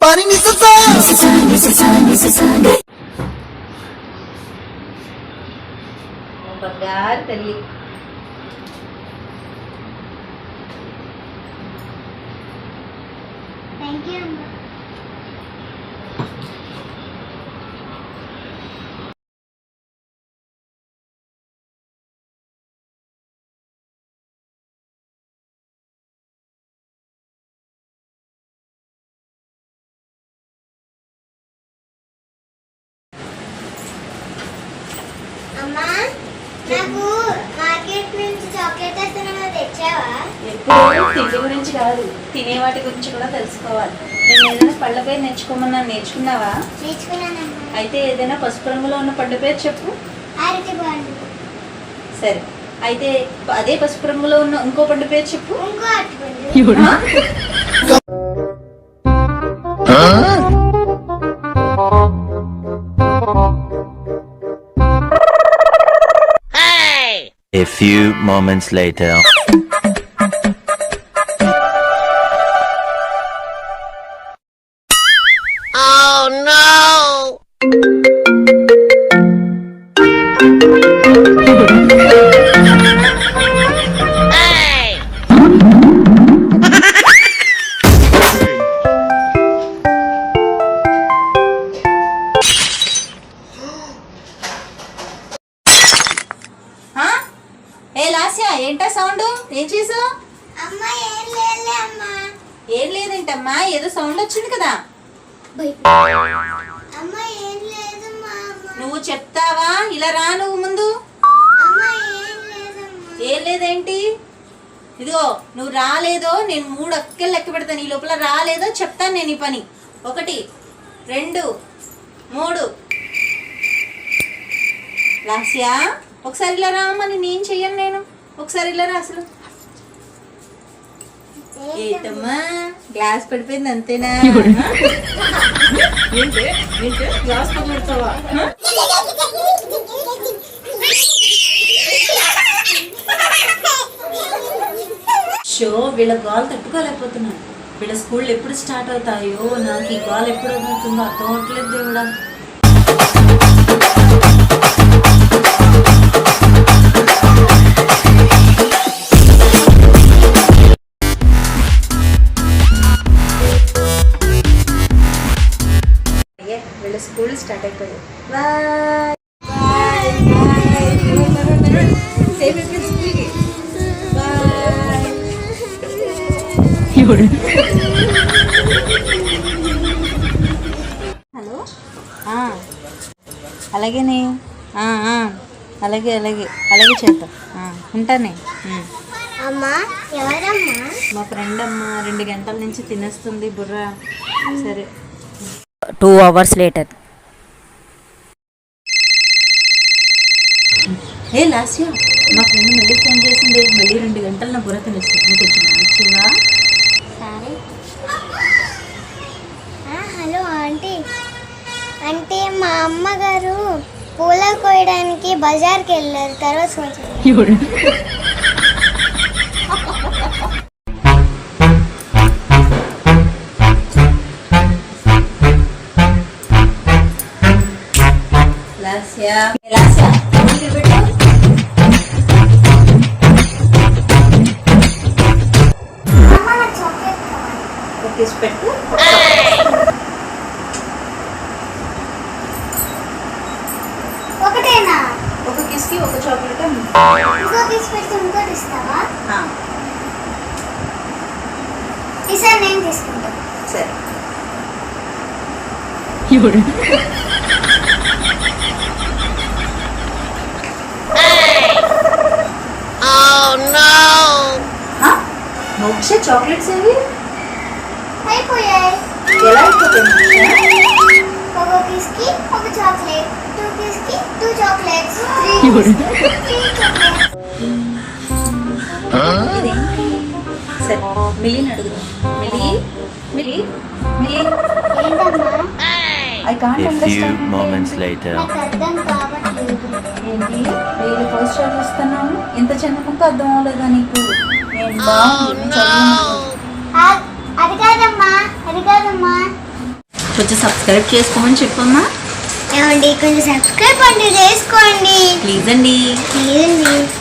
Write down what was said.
pani ni sa బంగారు తల్లి. Thank you అమ్మా. అమ్మా, నాకు మార్కెట్ నుంచి చాక్లెట్ వస్తున్నా తెచ్చావా? ఎప్పుడు తిండి గురించి కాదు, తినే వాటి గురించి కూడా తెలుసుకోవాలి. నేను ఏదైనా పళ్ళ పేరు నేర్చుకోమన్నా నేర్చుకున్నావా? నేర్చుకున్నానమ్మా. అయితే ఏదైనా పసుపు రంగులో ఉన్న పళ్ళ పేరు చెప్పు. అరటి పండు. సరే, అయితే అదే పసుపు రంగులో ఉన్న ఇంకో పళ్ళ పేరు చెప్పు. ఇంకో అరటి పండు. A few moments later. Oh no! Hey! ఏ లాస్యా, ఏంటా సౌండ్? ఏం చేసావు? అమ్మా, ఏం లేదులే అమ్మా. ఏం లేదేంటమ్మా, ఏదో సౌండ్ వచ్చింది కదా. అమ్మా, ఏం లేదమ్మా. నువ్వు చెప్తావా? ఇలా రా నువ్వు ముందు. అమ్మా, ఏం లేదమ్మా. ఏం లేదేంటి? ఇదిగో, నువ్వు రాలేదో నేను 3 అక్కలు లెక్క పెడతాను. ఈ లోపల రాలేదో చెప్తాను నేను ఈ పని. 1 2 3. లాస్యా, ఒకసారి ఇలా రామ్మా. నేనేం చెయ్యను నేను. ఒకసారి ఇలా రా. అసలు ఏంటమ్మా, గ్లాస్ పడిపోయింది అంతేనా? గ్లాస్ పడిపోతావా? షో, వీళ్ళ గోల్ తట్టుకోలేకపోతున్నాను. వీళ్ళ స్కూళ్ళు ఎప్పుడు స్టార్ట్ అవుతాయో, నాకు ఈ గోల్ ఎప్పుడు అవుతుందో అర్థం అవట్లేదు దేవుడా. వీళ్ళ స్కూల్ స్టార్ట్ అయిపోయింది. Bye bye bye. సేమ్ స్కూల్కి బాయ్. హలో, అలాగేనే. అలాగే అలాగే అలాగే చేద్దాం. ఉంటానే. అమ్మా, ఎవరమ్మా? మా ఫ్రెండ్ అమ్మ 2 గంటల నుంచి తినేస్తుంది బుర్ర. సరే. 2 hours later. ఏ లాస్యా, మా ఫ్రెండ్ మళ్ళీ ఫోన్ చేసింది. మళ్ళీ 2 గంటలు నా బుర్ర తినేస్తుంది. నువ్వు కొంచెం మంచివా? సరే. Hello aunty. అంటే మా అమ్మగారు పూల కోయడానికి బజార్కి వెళ్ళారు. తర్వాత కొంచెం లాస్యా, లాస్యా పెట్టు. ఒక పెట్టు. ఒకటేనా? ఒక కిస్కి ఒక చాక్లెట్. ఇంకో కిస్ పెడితే ఇంకోటి ఇస్తావా? ఈసారి నేను తీసుకుంటా. సరే. మోక్ష, చాక్లెట్స్ ఏవి అయిపోయాయి. ఎలా అయిపోతాయి? ఒక కిస్కి ఒక చాక్లెట్, 2 కిస్కి 2 చాక్లెట్స్, 3 చాక్లెట్స్. సరే, మిలిని అడుగుదాం. మిలి మిలి మిలి. ఏంటమ్మా? I can't A few understand. moments later. నాకు అర్థం కావట్లేదు. ఏంటి, వేరే ఫస్ట్ చదివిస్తున్నాను, ఇంత చిన్నకుంటే అర్థం అవ్వలేదా నీకు? నేను బాగుంది, అది కాదమ్మా, అది కాదమ్మా. కొంచెం సబ్స్క్రైబ్ చేసుకోమని చెప్పమ్మా. ఏమండి కొంచెం సబ్స్క్రైబ్ అండి చేసుకోండి ప్లీజ్ అండి. ప్లీజ్ అండి.